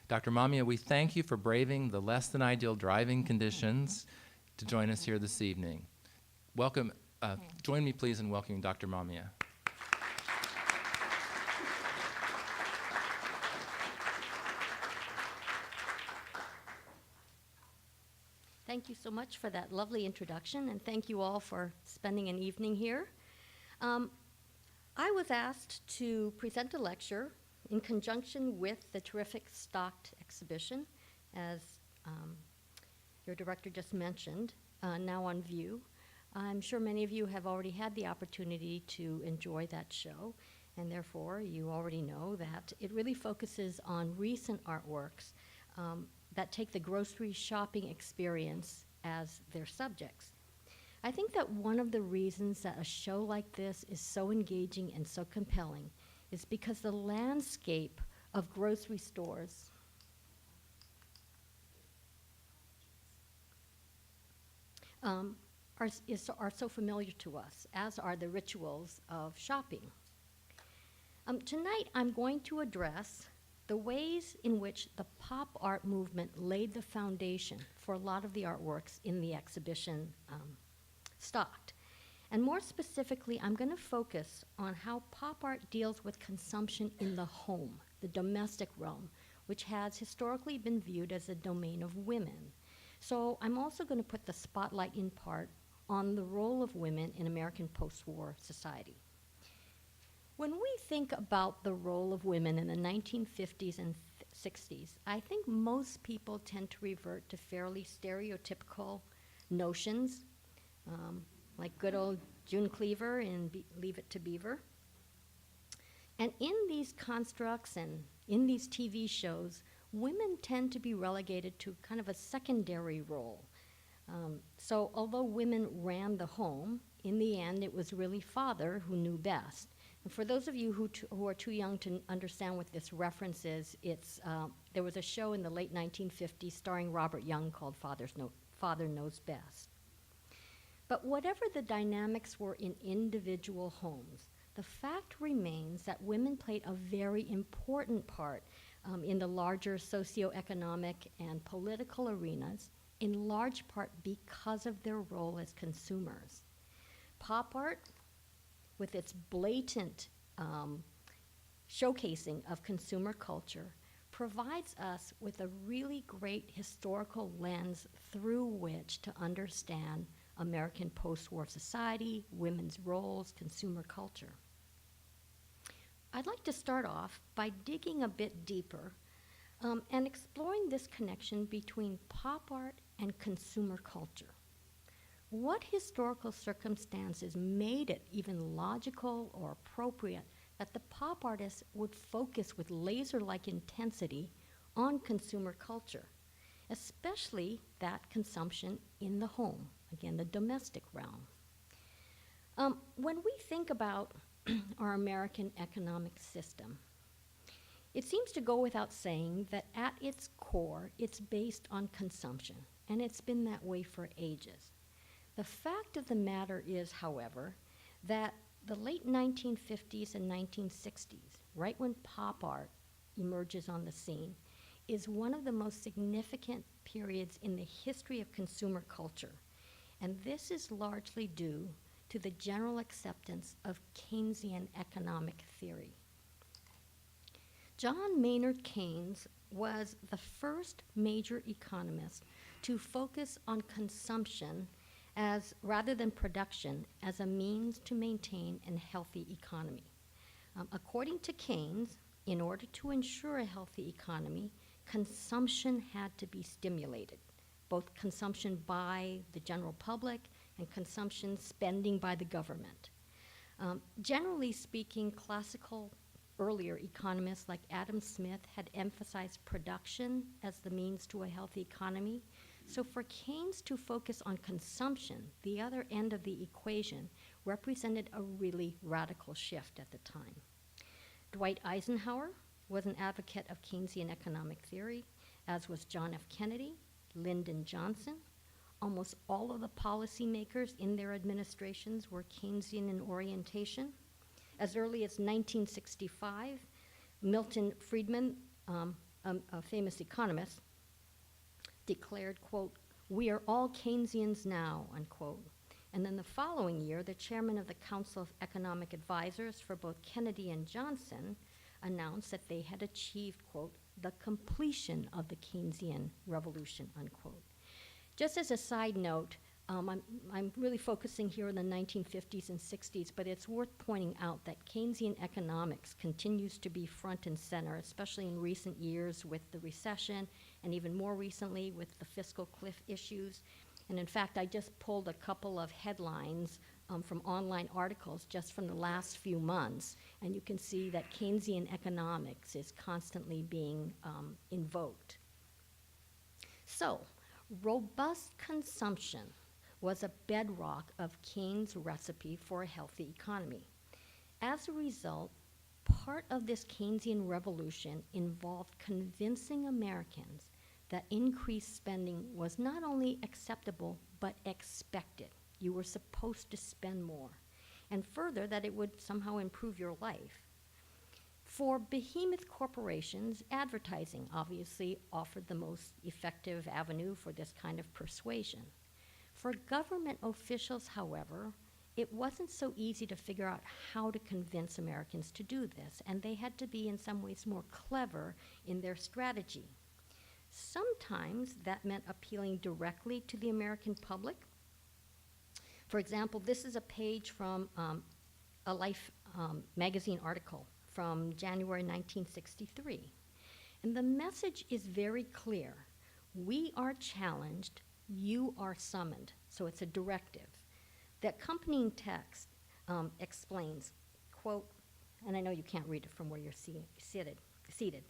Dr. Mamiya, we thank you for braving the less than ideal driving conditions to join us here this evening. Welcome. Join me, please, in welcoming Dr. Mamiya. Thank you so much for that lovely introduction, and thank you all for spending an evening here. I was asked to present a lecture in conjunction with the terrific Stocked exhibition, as your director just mentioned, now on view. I'm sure many of you have already had the opportunity to enjoy that show, and therefore you already know that it really focuses on recent artworks that take the grocery shopping experience as their subjects. I think that one of the reasons that a show like this is so engaging and so compelling is because the landscape of grocery stores are so familiar to us, as are the rituals of shopping. Tonight I'm going to address the ways in which the pop art movement laid the foundation for a lot of the artworks in the exhibition Stocked. And more specifically, I'm going to focus on how pop art deals with consumption in the home, the domestic realm, which has historically been viewed as a domain of women. So I'm also going to put the spotlight in part on the role of women in American post-war society. When we think about the role of women in the 1950s and 60s, I think most people tend to revert to fairly stereotypical notions, like good old June Cleaver in Leave It to Beaver. And in these constructs and in these TV shows, women tend to be relegated to kind of a secondary role. So although women ran the home, in the end it was really father who knew best. And for those of you who are too young to understand what this reference is, there was a show in the late 1950s starring Robert Young called Father Knows Best. But whatever the dynamics were in individual homes, the fact remains that women played a very important part in the larger socioeconomic and political arenas, in large part because of their role as consumers. Pop art, with its blatant showcasing of consumer culture, provides us with a really great historical lens through which to understand American post-war society, women's roles, consumer culture. I'd like to start off by digging a bit deeper and exploring this connection between pop art and consumer culture. What historical circumstances made it even logical or appropriate that the pop artists would focus with laser-like intensity on consumer culture, especially that consumption in the home, again, the domestic realm? When we think about our American economic system, it seems to go without saying that at its core, it's based on consumption, and it's been that way for ages. The fact of the matter is, however, that the late 1950s and 1960s, right when pop art emerges on the scene, is one of the most significant periods in the history of consumer culture. And this is largely due to the general acceptance of Keynesian economic theory. John Maynard Keynes was the first major economist to focus on consumption rather than production as a means to maintain a healthy economy. According to Keynes, in order to ensure a healthy economy, consumption had to be stimulated, both consumption by the general public and consumption spending by the government. Generally speaking, classical earlier economists like Adam Smith had emphasized production as the means to a healthy economy. So for Keynes to focus on consumption, the other end of the equation, represented a really radical shift at the time. Dwight Eisenhower was an advocate of Keynesian economic theory, as was John F. Kennedy, Lyndon Johnson. Almost all of the policymakers in their administrations were Keynesian in orientation. As early as 1965, Milton Friedman a famous economist, declared, quote, "We are all Keynesians now," unquote. And then the following year, the chairman of the Council of Economic Advisors for both Kennedy and Johnson announced that they had achieved, quote, "the completion of the Keynesian revolution," unquote. Just as a side note, I'm really focusing here on the 1950s and 60s, but it's worth pointing out that Keynesian economics continues to be front and center, especially in recent years with the recession, and even more recently with the fiscal cliff issues. And in fact, I just pulled a couple of headlines from online articles just from the last few months, and you can see that Keynesian economics is constantly being invoked. So, robust consumption was a bedrock of Keynes' recipe for a healthy economy. As a result, part of this Keynesian revolution involved convincing Americans that increased spending was not only acceptable, but expected. You were supposed to spend more. And further, that it would somehow improve your life. For behemoth corporations, advertising obviously offered the most effective avenue for this kind of persuasion. For government officials, however, it wasn't so easy to figure out how to convince Americans to do this, and they had to be in some ways more clever in their strategy. Sometimes that meant appealing directly to the American public. For example, this is a page from a Life magazine article from January 1963. And the message is very clear. We are challenged, you are summoned. So it's a directive. The accompanying text explains, quote, and I know you can't read it from where you're seated.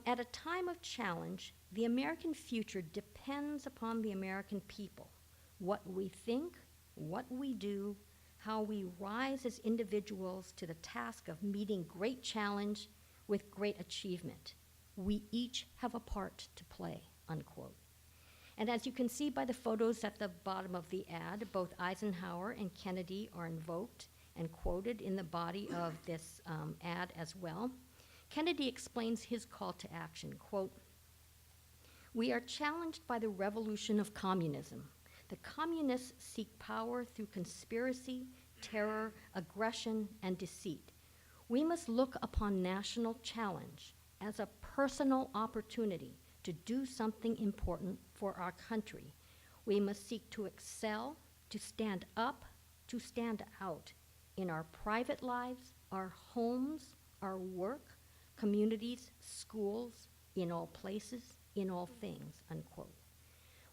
At a time of challenge, the American future depends upon the American people. What we think, what we do, how we rise as individuals to the task of meeting great challenge with great achievement. We each have a part to play, unquote. And as you can see by the photos at the bottom of the ad, both Eisenhower and Kennedy are invoked and quoted in the body of this ad as well. Kennedy explains his call to action, quote, "We are challenged by the revolution of communism. The communists seek power through conspiracy, terror, aggression, and deceit. We must look upon national challenge as a personal opportunity to do something important for our country. We must seek to excel, to stand up, to stand out in our private lives, our homes, our work, communities, schools, in all places, in all things," unquote.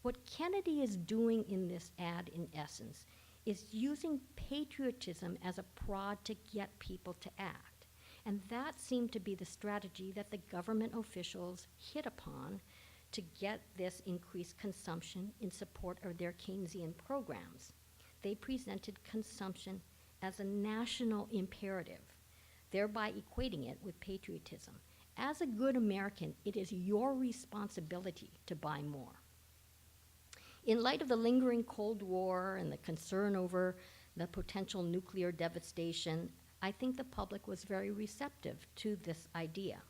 What Kennedy is doing in this ad, in essence, is using patriotism as a prod to get people to act. And that seemed to be the strategy that the government officials hit upon to get this increased consumption in support of their Keynesian programs. They presented consumption as a national imperative, thereby equating it with patriotism. As a good American, it is your responsibility to buy more. In light of the lingering Cold War and the concern over the potential nuclear devastation, I think the public was very receptive to this idea.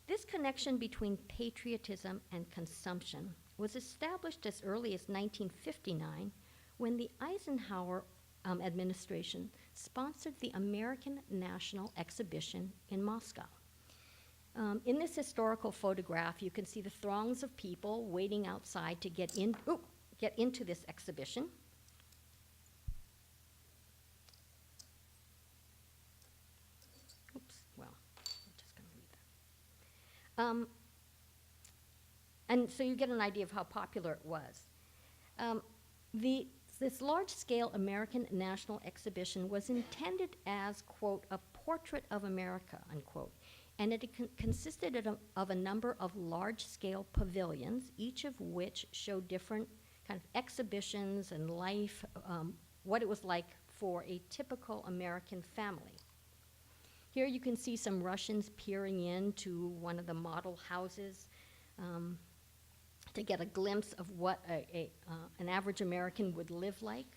This connection between patriotism and consumption was established as early as 1959 when the Eisenhower administration sponsored the American National Exhibition in Moscow. In this historical photograph, you can see the throngs of people waiting outside to get into this exhibition. Oops, well, I'm just going to read that. And so you get an idea of how popular it was. This large-scale American National Exhibition was intended as, quote, a portrait of America, unquote. And it consisted of a number of large-scale pavilions, each of which showed different kind of exhibitions and life, what it was like for a typical American family. Here you can see some Russians peering into one of the model houses to get a glimpse of what an average American would live like.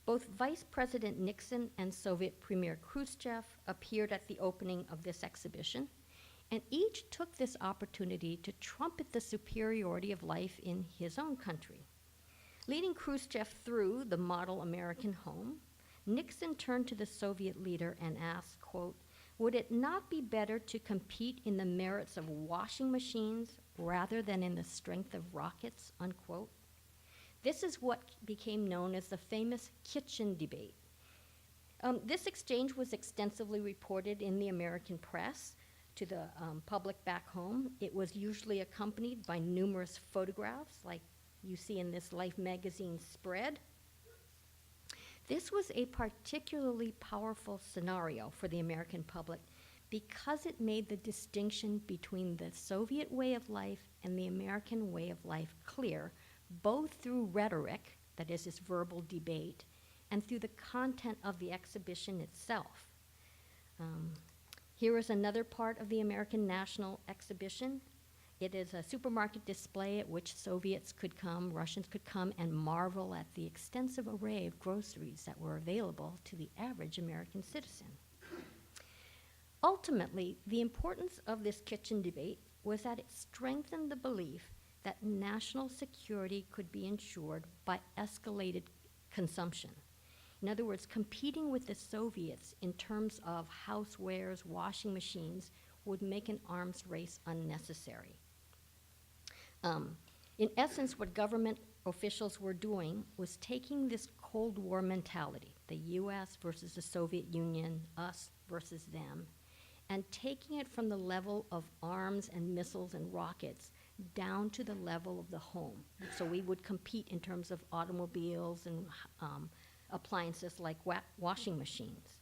Both Vice President Nixon and Soviet Premier Khrushchev appeared at the opening of this exhibition. And each took this opportunity to trumpet the superiority of life in his own country. Leading Khrushchev through the model American home, Nixon turned to the Soviet leader and asked, quote, "Would it not be better to compete in the merits of washing machines rather than in the strength of rockets," unquote? This is what became known as the famous kitchen debate. This exchange was extensively reported in the American press to the public back home. It was usually accompanied by numerous photographs, like you see in this Life magazine spread. This was a particularly powerful scenario for the American public because it made the distinction between the Soviet way of life and the American way of life clear, both through rhetoric, that is, this verbal debate, and through the content of the exhibition itself. Here is another part of the American National Exhibition. It is a supermarket display at which Soviets could come, Russians could come, and marvel at the extensive array of groceries that were available to the average American citizen. Ultimately, the importance of this kitchen debate was that it strengthened the belief that national security could be ensured by escalated consumption. In other words, competing with the Soviets in terms of housewares, washing machines, would make an arms race unnecessary. In essence, what government officials were doing was taking this Cold War mentality, the US versus the Soviet Union, us versus them, and taking it from the level of arms and missiles and rockets down to the level of the home. So we would compete in terms of automobiles and appliances like washing machines.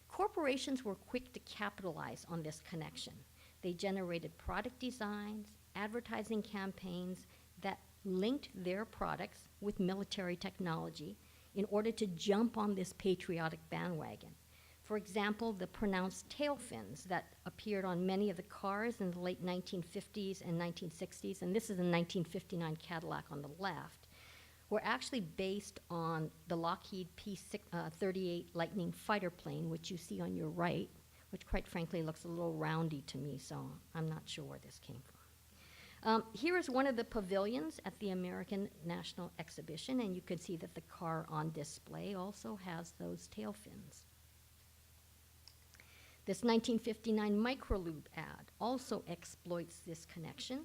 Corporations were quick to capitalize on this connection. They generated product designs, advertising campaigns that linked their products with military technology in order to jump on this patriotic bandwagon. For example, the pronounced tail fins that appeared on many of the cars in the late 1950s and 1960s, and this is a 1959 Cadillac on the left, were actually based on the Lockheed P-38 Lightning fighter plane, which you see on your right, which quite frankly looks a little roundy to me, so I'm not sure where this came from. Here is one of the pavilions at the American National Exhibition, and you can see that the car on display also has those tail fins. This 1959 Microlube ad also exploits this connection.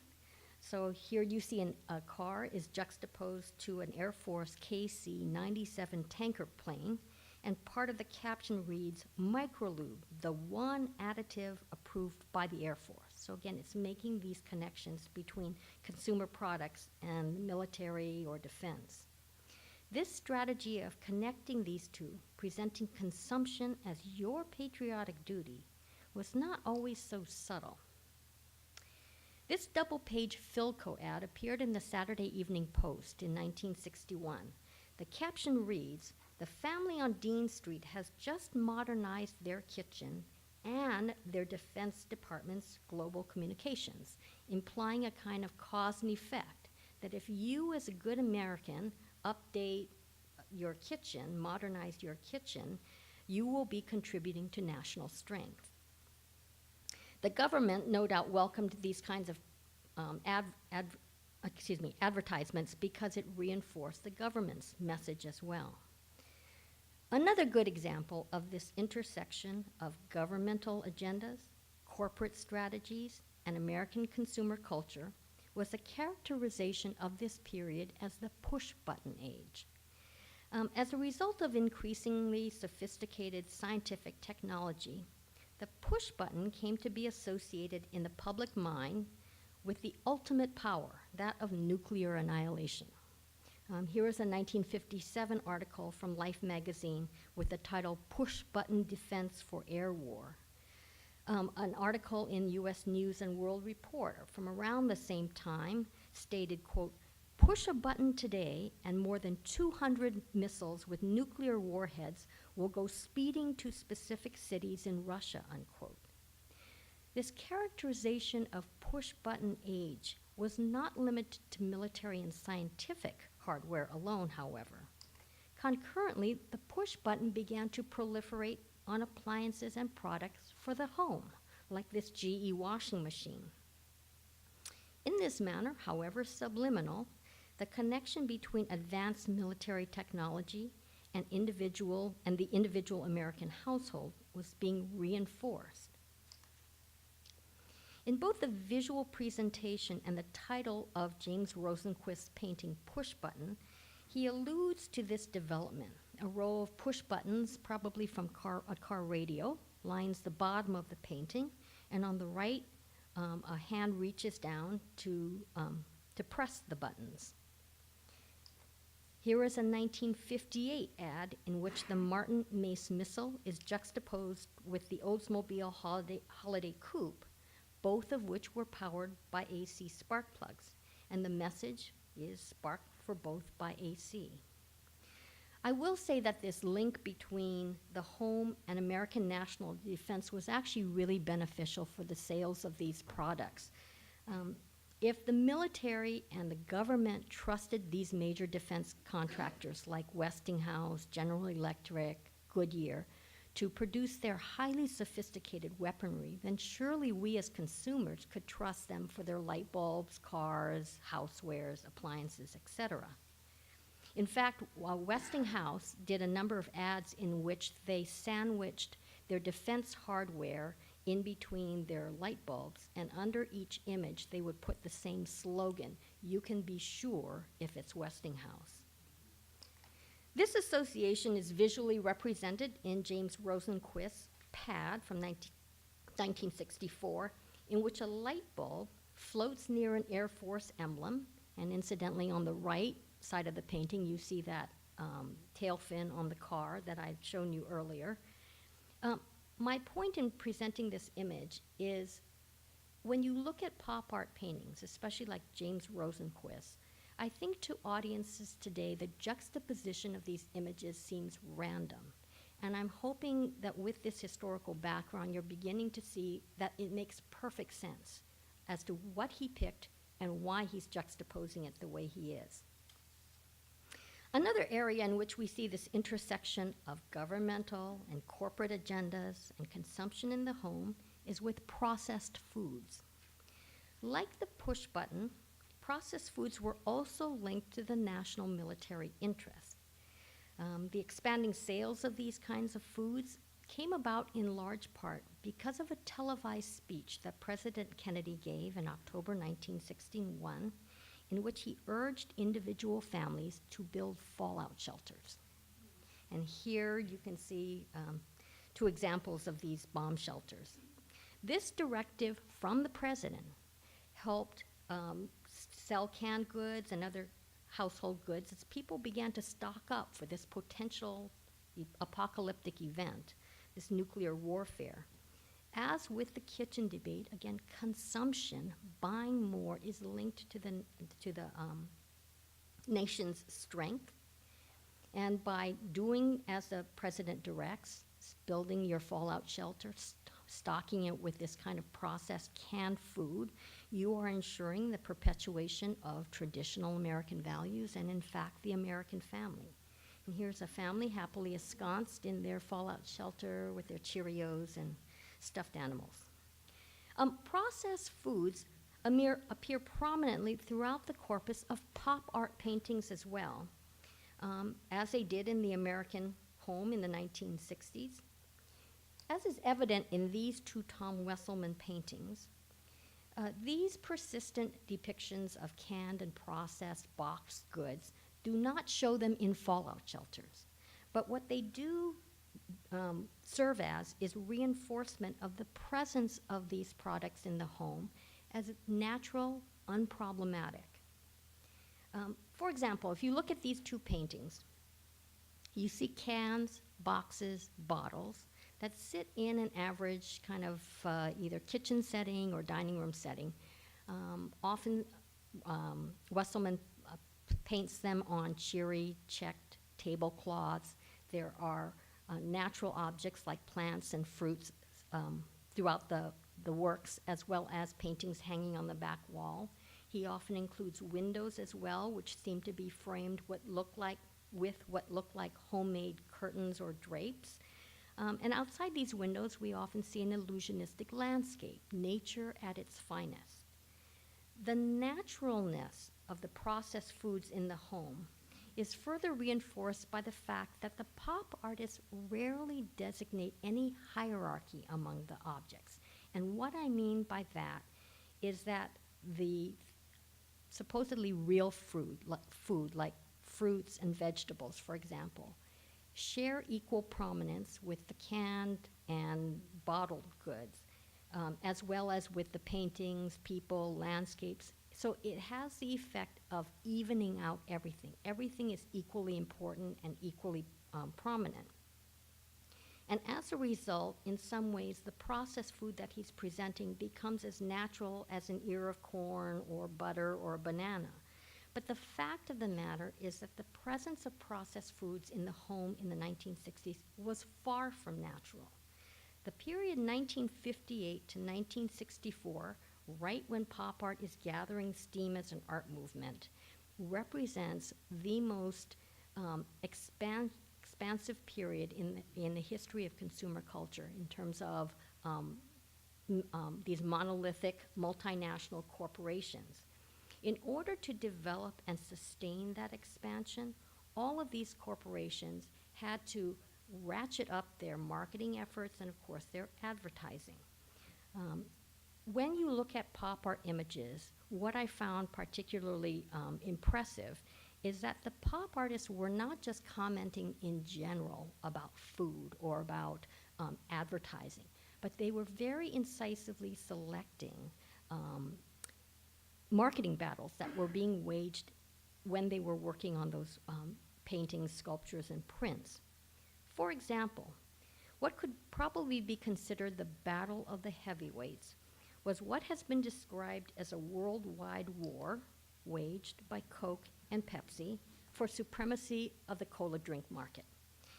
So here you see a car is juxtaposed to an Air Force KC-97 tanker plane, and part of the caption reads, "Microlube, the one additive approved by the Air Force." So again, it's making these connections between consumer products and military or defense. This strategy of connecting these two, presenting consumption as your patriotic duty, was not always so subtle. This double-page Philco ad appeared in the Saturday Evening Post in 1961. The caption reads, "The family on Dean Street has just modernized their kitchen and their Defense Department's global communications," implying a kind of cause and effect, that if you as a good American update your kitchen, modernize your kitchen, you will be contributing to national strength. The government no doubt welcomed these kinds of advertisements because it reinforced the government's message as well. Another good example of this intersection of governmental agendas, corporate strategies, and American consumer culture was a characterization of this period as the push-button age. As a result of increasingly sophisticated scientific technology, the push button came to be associated in the public mind with the ultimate power, that of nuclear annihilation. Here is a 1957 article from Life magazine with the title "Push Button Defense for Air War." An article in U.S. News and World Report from around the same time stated, quote, "Push a button today and more than 200 missiles with nuclear warheads will go speeding to specific cities in Russia," unquote. This characterization of push-button age was not limited to military and scientific hardware alone, however. Concurrently, the push button began to proliferate on appliances and products for the home, like this GE washing machine. In this manner, however subliminal, the connection between advanced military technology and the individual American household was being reinforced. In both the visual presentation and the title of James Rosenquist's painting Push Button, he alludes to this development. A row of push buttons, probably from a car radio, lines the bottom of the painting, and on the right, a hand reaches down to press the buttons. Here is a 1958 ad in which the Martin Mace missile is juxtaposed with the Oldsmobile Holiday Coupe, both of which were powered by AC spark plugs, and the message is spark for both by AC. I will say that this link between the home and American national defense was actually really beneficial for the sales of these products. If the military and the government trusted these major defense contractors like Westinghouse, General Electric, Goodyear, to produce their highly sophisticated weaponry, then surely we as consumers could trust them for their light bulbs, cars, housewares, appliances, etc. In fact, while Westinghouse did a number of ads in which they sandwiched their defense hardware in between their light bulbs, and under each image they would put the same slogan, "You can be sure if it's Westinghouse." This association is visually represented in James Rosenquist's pad from 1964, in which a light bulb floats near an Air Force emblem, and incidentally on the right side of the painting you see that tail fin on the car that I'd shown you earlier. My point in presenting this image is when you look at pop art paintings, especially like James Rosenquist, I think to audiences today the juxtaposition of these images seems random. And I'm hoping that with this historical background you're beginning to see that it makes perfect sense as to what he picked and why he's juxtaposing it the way he is. Another area in which we see this intersection of governmental and corporate agendas and consumption in the home is with processed foods. Like the push button, processed foods were also linked to the national military interest. The expanding sales of these kinds of foods came about in large part because of a televised speech that President Kennedy gave in October 1961, in which he urged individual families to build fallout shelters. And here you can see two examples of these bomb shelters. This directive from the president helped sell canned goods and other household goods as people began to stock up for this potential apocalyptic event, this nuclear warfare. As with the kitchen debate, again, consumption, buying more, is linked to the nation's strength. And by doing as the president directs, building your fallout shelter, stocking it with this kind of processed canned food, you are ensuring the perpetuation of traditional American values and, in fact, the American family. And here's a family happily ensconced in their fallout shelter with their Cheerios and stuffed animals. Processed foods appear prominently throughout the corpus of pop art paintings as well, as they did in the American home in the 1960s. As is evident in these two Tom Wesselmann paintings, these persistent depictions of canned and processed boxed goods do not show them in fallout shelters, but what they do serve as is reinforcement of the presence of these products in the home as natural, unproblematic. For example, if you look at these two paintings, you see cans, boxes, bottles that sit in an average kind of either kitchen setting or dining room setting. Often Wesselmann paints them on cheery, checked tablecloths. There are natural objects like plants and fruits throughout the works, as well as paintings hanging on the back wall. He often includes windows as well, which seem to be framed with what look like homemade curtains or drapes. And outside these windows, we often see an illusionistic landscape, nature at its finest. The naturalness of the processed foods in the home is further reinforced by the fact that the pop artists rarely designate any hierarchy among the objects. And what I mean by that is that the supposedly real food like fruits and vegetables, for example, share equal prominence with the canned and bottled goods, as well as with the paintings, people, landscapes. So it has the effect of evening out everything. Everything is equally important and equally prominent. And as a result, in some ways, the processed food that he's presenting becomes as natural as an ear of corn or butter or a banana. But the fact of the matter is that the presence of processed foods in the home in the 1960s was far from natural. The period 1958 to 1964, right when pop art is gathering steam as an art movement, represents the most expansive period in the history of consumer culture in terms of these monolithic multinational corporations. In order to develop and sustain that expansion, all of these corporations had to ratchet up their marketing efforts and, of course, their advertising. When you look at pop art images, what I found particularly impressive is that the pop artists were not just commenting in general about food or about advertising, but they were very incisively selecting marketing battles that were being waged when they were working on those paintings, sculptures, and prints. For example, what could probably be considered the battle of the heavyweights was what has been described as a worldwide war waged by Coke and Pepsi for supremacy of the cola drink market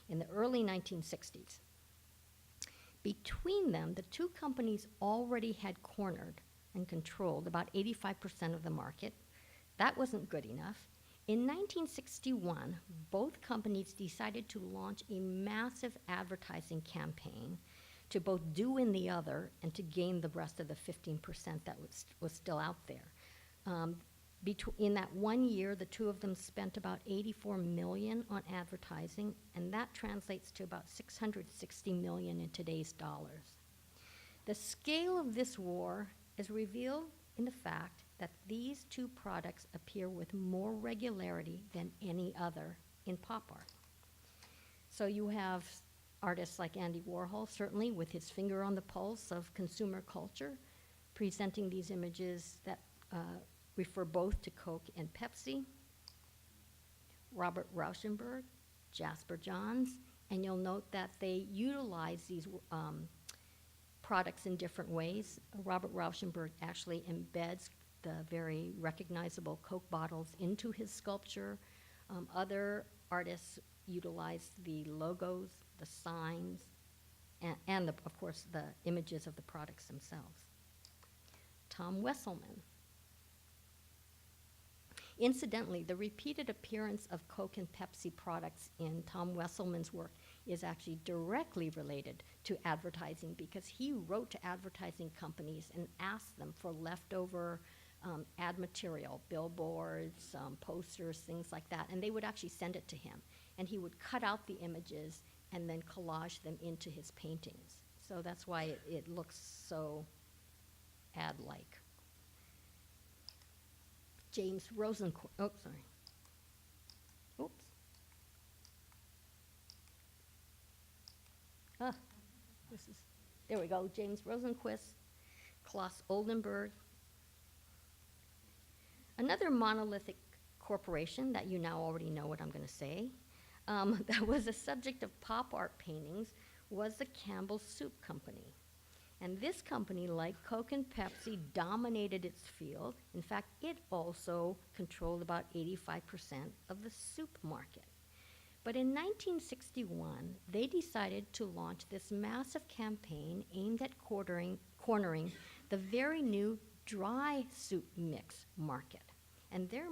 in the early 1960s. Between them, the two companies already had cornered and controlled about 85% of the market. That wasn't good enough. In 1961, both companies decided to launch a massive advertising campaign to both do in the other and to gain the rest of the 15% that was still out there. In that 1 year, the two of them spent about $84 million on advertising, and that translates to about $660 million in today's dollars. The scale of this war is revealed in the fact that these two products appear with more regularity than any other in pop art. So you have artists like Andy Warhol, certainly with his finger on the pulse of consumer culture, presenting these images that refer both to Coke and Pepsi. Robert Rauschenberg, Jasper Johns, and you'll note that they utilize these products in different ways. Robert Rauschenberg actually embeds the very recognizable Coke bottles into his sculpture. Other artists utilize the logos, the signs, and of course, the images of the products themselves. Tom Wesselmann. Incidentally, the repeated appearance of Coke and Pepsi products in Tom Wesselmann's work is actually directly related to advertising, because he wrote to advertising companies and asked them for leftover ad material, billboards, posters, things like that, and they would actually send it to him. And he would cut out the images and then collage them into his paintings. So that's why it looks so ad-like. James Rosenquist, oh, sorry. Oops. There we go, James Rosenquist, Klaus Oldenburg. Another monolithic corporation that you now already know what I'm going to say, that was a subject of pop art paintings, was the Campbell Soup Company. And this company, like Coke and Pepsi, dominated its field. In fact, it also controlled about 85% of the soup market. But in 1961, they decided to launch this massive campaign aimed at cornering the very new dry soup mix market. And their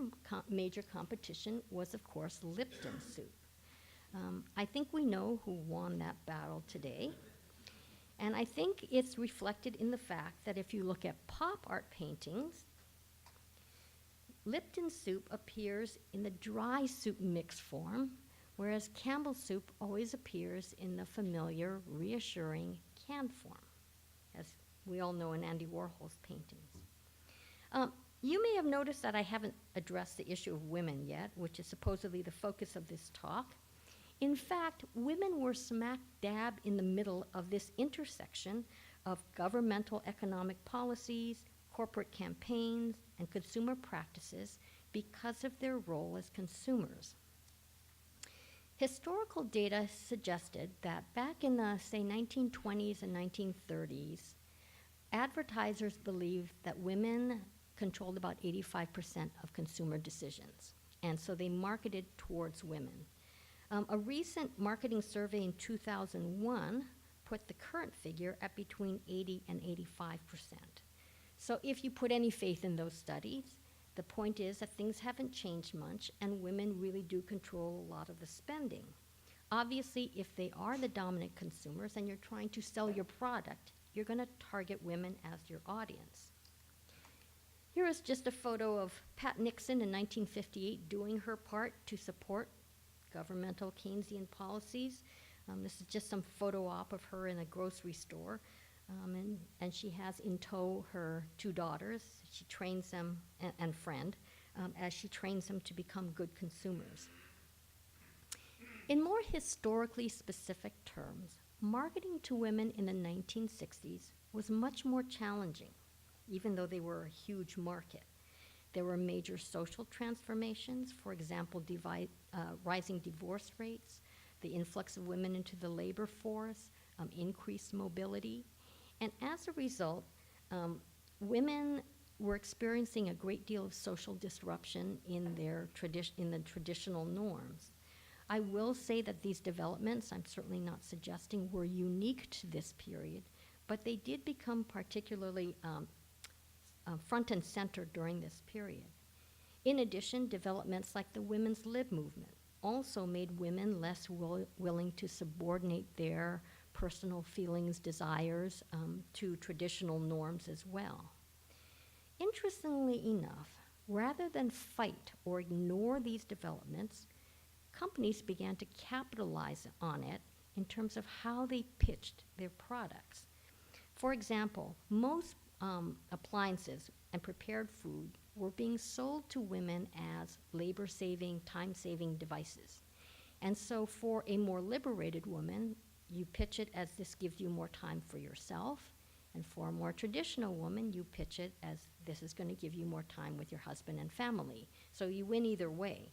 major competition was, of course, Lipton soup. I think we know who won that battle today. And I think it's reflected in the fact that if you look at pop art paintings, Lipton soup appears in the dry soup mix form, whereas Campbell soup always appears in the familiar, reassuring canned form, as we all know in Andy Warhol's paintings. You may have noticed that I haven't addressed the issue of women yet, which is supposedly the focus of this talk. In fact, women were smack dab in the middle of this intersection of governmental economic policies, corporate campaigns, and consumer practices because of their role as consumers. Historical data suggested that back in the, say, 1920s and 1930s, advertisers believed that women controlled about 85% of consumer decisions, and so they marketed towards women. A recent marketing survey in 2001 put the current figure at between 80 and 85%. So if you put any faith in those studies, the point is that things haven't changed much and women really do control a lot of the spending. Obviously, if they are the dominant consumers and you're trying to sell your product, you're going to target women as your audience. Here is just a photo of Pat Nixon in 1958 doing her part to support governmental Keynesian policies. This is just some photo op of her in a grocery store. And she has in tow her two daughters. She trains them, and friend, as she trains them to become good consumers. In more historically specific terms, marketing to women in the 1960s was much more challenging, even though they were a huge market. There were major social transformations, for example, rising divorce rates, the influx of women into the labor force, increased mobility. And as a result, women were experiencing a great deal of social disruption in the traditional norms. I will say that these developments, I'm certainly not suggesting, were unique to this period, but they did become particularly front and center during this period. In addition, developments like the women's lib movement also made women less willing to subordinate their personal feelings, desires to traditional norms as well. Interestingly enough, rather than fight or ignore these developments, companies began to capitalize on it in terms of how they pitched their products. For example, most appliances and prepared food were being sold to women as labor-saving, time-saving devices. And so for a more liberated woman, you pitch it as this gives you more time for yourself, and for a more traditional woman, you pitch it as this is going to give you more time with your husband and family. So you win either way.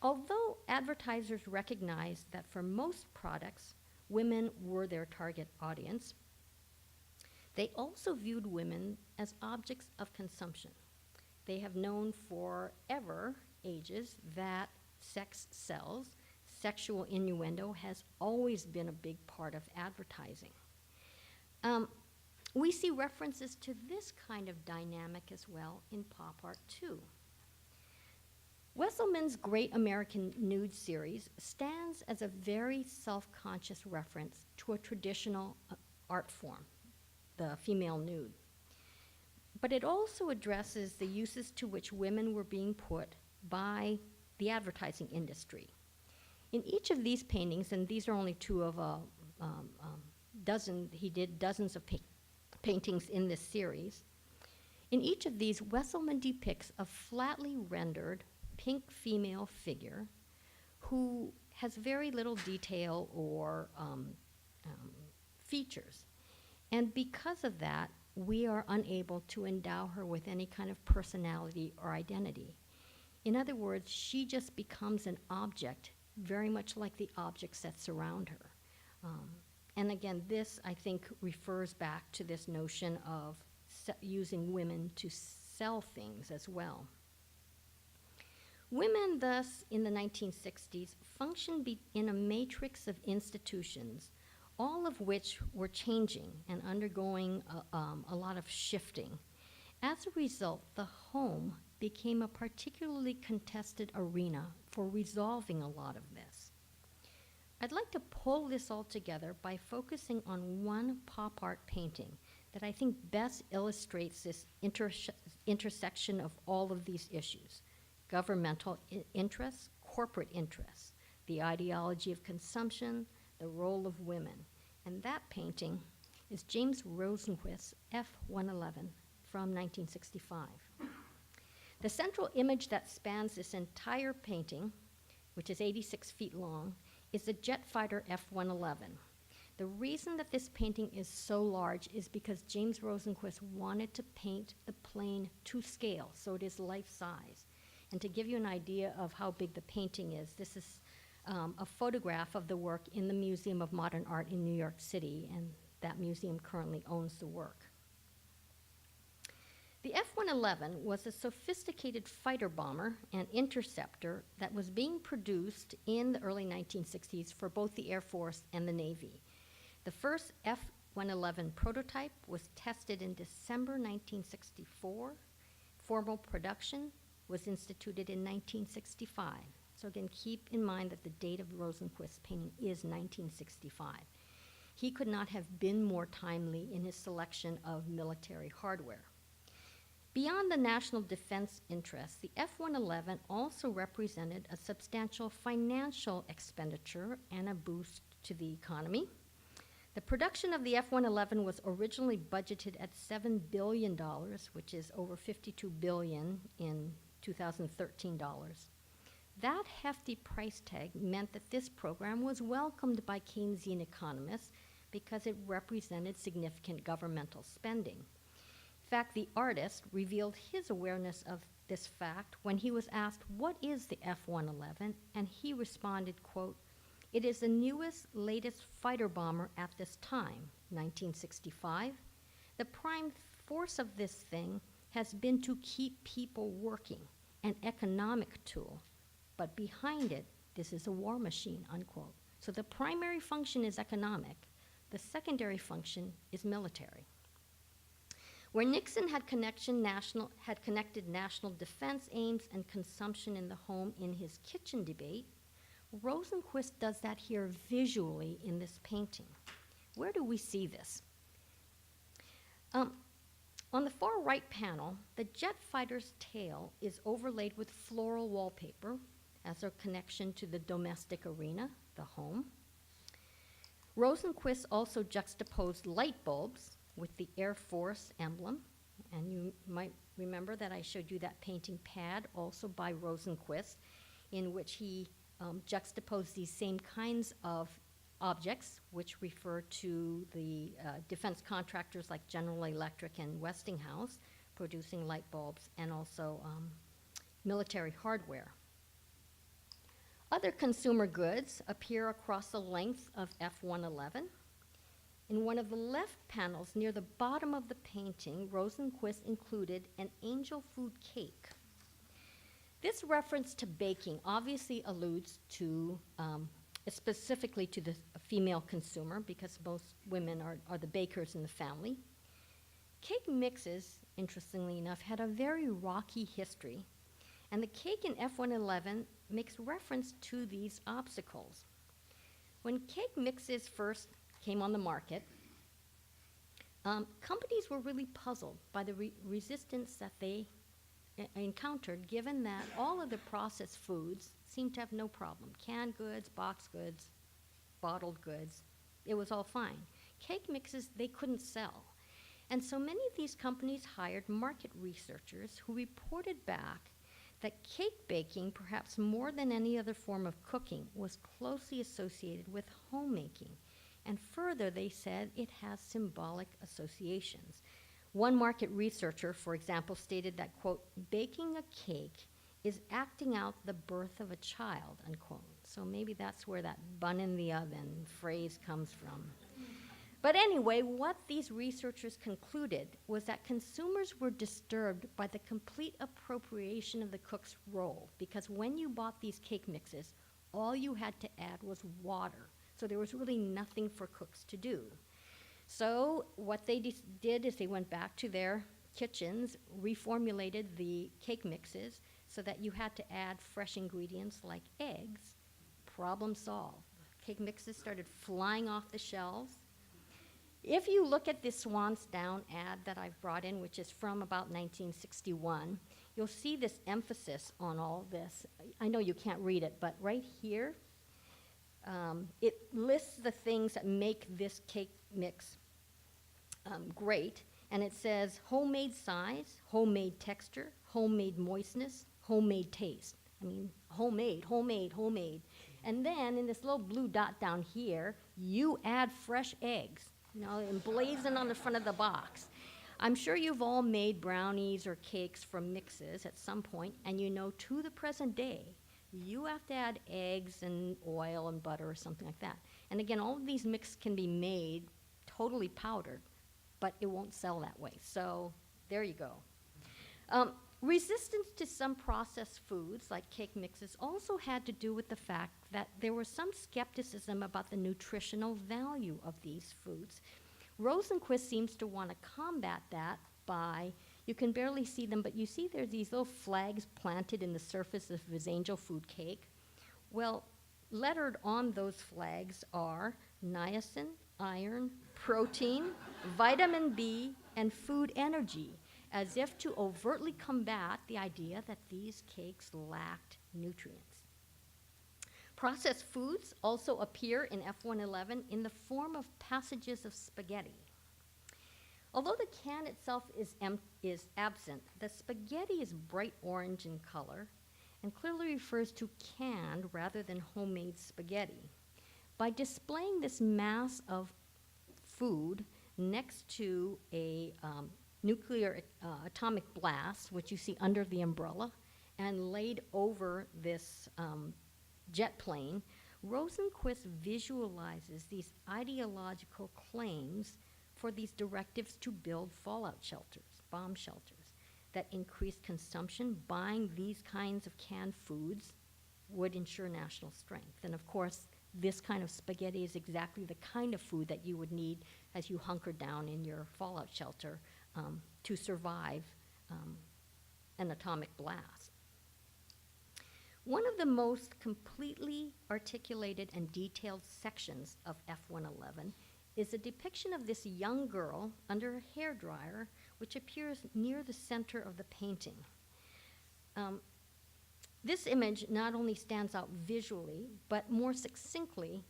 Although advertisers recognized that for most products, women were their target audience, they also viewed women as objects of consumption. They have known forever, ages, that sex sells. Sexual innuendo has always been a big part of advertising. We see references to this kind of dynamic as well in pop art too. Wesselmann's Great American Nude series stands as a very self-conscious reference to a traditional art form, the female nude. But it also addresses the uses to which women were being put by the advertising industry. In each of these paintings, and these are only two of a dozen, he did dozens of paintings in this series. In each of these, Wesselmann depicts a flatly rendered pink female figure who has very little detail or features. And because of that, we are unable to endow her with any kind of personality or identity. In other words, she just becomes an object, very much like the objects that surround her. And again, this, I think, refers back to this notion of using women to sell things as well. Women, thus, in the 1960s, functioned in a matrix of institutions, all of which were changing and undergoing a lot of shifting. As a result, the home became a particularly contested arena for resolving a lot of this. I'd like to pull this all together by focusing on one pop art painting that I think best illustrates this intersection of all of these issues: governmental interests, corporate interests, the ideology of consumption, the role of women. And that painting is James Rosenquist's F-111 from 1965. The central image that spans this entire painting, which is 86 feet long, is the jet fighter F-111. The reason that this painting is so large is because James Rosenquist wanted to paint the plane to scale, so it is life size. And to give you an idea of how big the painting is, this is a photograph of the work in the Museum of Modern Art in New York City, and that museum currently owns the work. The F-111 was a sophisticated fighter bomber and interceptor that was being produced in the early 1960s for both the Air Force and the Navy. The first F-111 prototype was tested in December 1964. Formal production was instituted in 1965. So again, keep in mind that the date of Rosenquist's painting is 1965. He could not have been more timely in his selection of military hardware. Beyond the national defense interests, the F-111 also represented a substantial financial expenditure and a boost to the economy. The production of the F-111 was originally budgeted at $7 billion, which is over $52 billion in 2013 dollars. That hefty price tag meant that this program was welcomed by Keynesian economists because it represented significant governmental spending. In fact, the artist revealed his awareness of this fact when he was asked, "What is the F-111?" And he responded, quote, "It is the newest, latest fighter bomber at this time, 1965. The prime force of this thing has been to keep people working, an economic tool. But behind it, this is a war machine," unquote. So the primary function is economic. The secondary function is military. Where Nixon had connected national defense aims and consumption in the home in his kitchen debate, Rosenquist does that here visually in this painting. Where do we see this? On the far right panel, the jet fighter's tail is overlaid with floral wallpaper as a connection to the domestic arena, the home. Rosenquist also juxtaposed light bulbs with the Air Force emblem, and you might remember that I showed you that painting pad also by Rosenquist, in which he juxtaposed these same kinds of objects, which refer to the defense contractors like General Electric and Westinghouse, producing light bulbs, and also military hardware. Other consumer goods appear across the length of F-111. In one of the left panels near the bottom of the painting, Rosenquist included an angel food cake. This reference to baking obviously alludes to, specifically to the female consumer, because most women are the bakers in the family. Cake mixes, interestingly enough, had a very rocky history, and the cake in F-111 makes reference to these obstacles. When cake mixes first came on the market, companies were really puzzled by the resistance that they encountered, given that all of the processed foods seemed to have no problem. Canned goods, boxed goods, bottled goods, it was all fine. Cake mixes, they couldn't sell. And so many of these companies hired market researchers who reported back that cake baking, perhaps more than any other form of cooking, was closely associated with homemaking. And further, they said it has symbolic associations. One market researcher, for example, stated that, quote, "Baking a cake is acting out the birth of a child," unquote. So maybe that's where that bun in the oven phrase comes from. But anyway, what these researchers concluded was that consumers were disturbed by the complete appropriation of the cook's role, because when you bought these cake mixes, all you had to add was water. So there was really nothing for cooks to do. So what they did is they went back to their kitchens, reformulated the cake mixes so that you had to add fresh ingredients like eggs. Problem solved. cake mixes started flying off the shelves. If you look at this Swans Down ad that I've brought in, which is from about 1961, you'll see this emphasis on all this. I know you can't read it, but right here, it lists the things that make this cake mix great, and it says homemade size, homemade texture, homemade moistness, homemade taste. I mean, homemade, homemade, homemade. And then in this little blue dot down here, you add fresh eggs, emblazoned on the front of the box. I'm sure you've all made brownies or cakes from mixes at some point, and to the present day, you have to add eggs and oil and butter or something like that. And again, all of these mixes can be made totally powdered, but it won't sell that way. So there you go. Resistance to some processed foods, like cake mixes, also had to do with the fact that there was some skepticism about the nutritional value of these foods. Rosenquist seems to want to combat that by, you can barely see them, but you see there's these little flags planted in the surface of his angel food cake. Well, lettered on those flags are niacin, iron, protein, vitamin B, and food energy, as if to overtly combat the idea that these cakes lacked nutrients. Processed foods also appear in F111 in the form of passages of spaghetti. Although the can itself is absent, the spaghetti is bright orange in color and clearly refers to canned rather than homemade spaghetti. By displaying this mass of food next to a nuclear atomic blast, which you see under the umbrella, and laid over this jet plane, Rosenquist visualizes these ideological claims for these directives to build fallout shelters, bomb shelters, that increased consumption, buying these kinds of canned foods would ensure national strength. And of course, this kind of spaghetti is exactly the kind of food that you would need as you hunker down in your fallout shelter to survive an atomic blast. One of the most completely articulated and detailed sections of F111 is a depiction of this young girl under a hairdryer, which appears near the center of the painting. This image not only stands out visually, but more succinctly,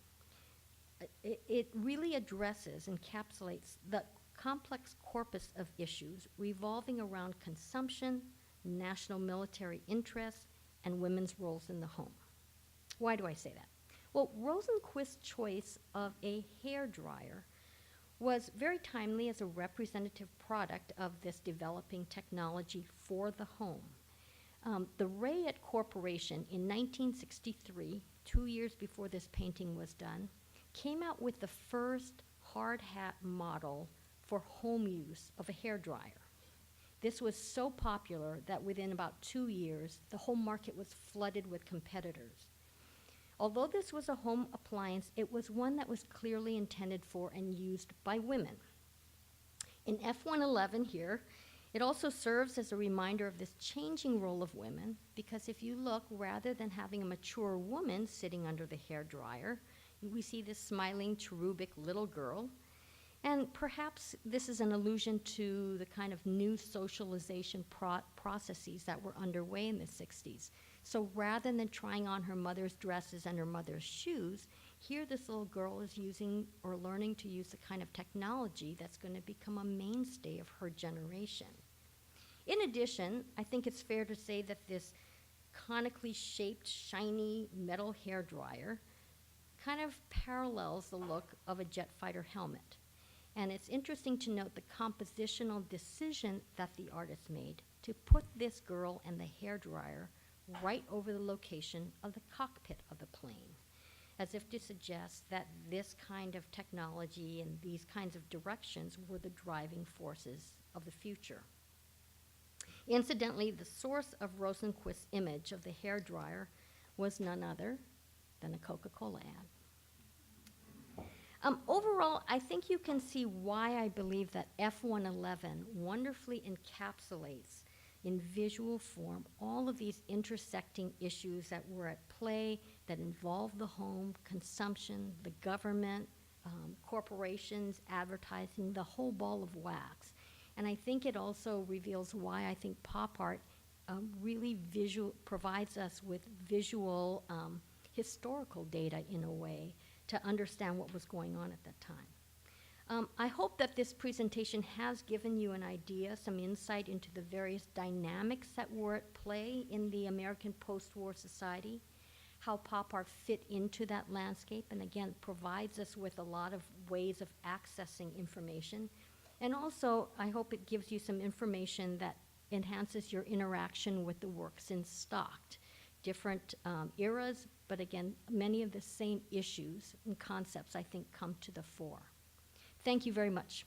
it really addresses, encapsulates the complex corpus of issues revolving around consumption, national military interests, and women's roles in the home. Why do I say that? Well, Rosenquist's choice of a hairdryer was very timely as a representative product of this developing technology for the home. The Rayet Corporation in 1963, 2 years before this painting was done, came out with the first hard hat model for home use of a hairdryer. This was so popular that within about 2 years, the whole market was flooded with competitors. Although this was a home appliance, it was one that was clearly intended for and used by women. In F111 here, it also serves as a reminder of this changing role of women, because if you look, rather than having a mature woman sitting under the hairdryer, we see this smiling, cherubic little girl. And perhaps this is an allusion to the kind of new socialization processes that were underway in the 60s. So rather than trying on her mother's dresses and her mother's shoes, here this little girl is using or learning to use the kind of technology that's going to become a mainstay of her generation. In addition, I think it's fair to say that this conically shaped, shiny metal hairdryer kind of parallels the look of a jet fighter helmet. And it's interesting to note the compositional decision that the artist made to put this girl and the hairdryer right over the location of the cockpit of the plane, as if to suggest that this kind of technology and these kinds of directions were the driving forces of the future. Incidentally, the source of Rosenquist's image of the hairdryer was none other than a Coca-Cola ad. Overall, I think you can see why I believe that F111 wonderfully encapsulates in visual form all of these intersecting issues that were at play that involve the home, consumption, the government, corporations, advertising, the whole ball of wax. And I think it also reveals why I think pop art really provides us with visual historical data in a way to understand what was going on at that time. I hope that this presentation has given you an idea, some insight into the various dynamics that were at play in the American post-war society, how pop art fit into that landscape, and again, provides us with a lot of ways of accessing information. And also, I hope it gives you some information that enhances your interaction with the works in stock. Different eras, but again, many of the same issues and concepts, I think, come to the fore. Thank you very much.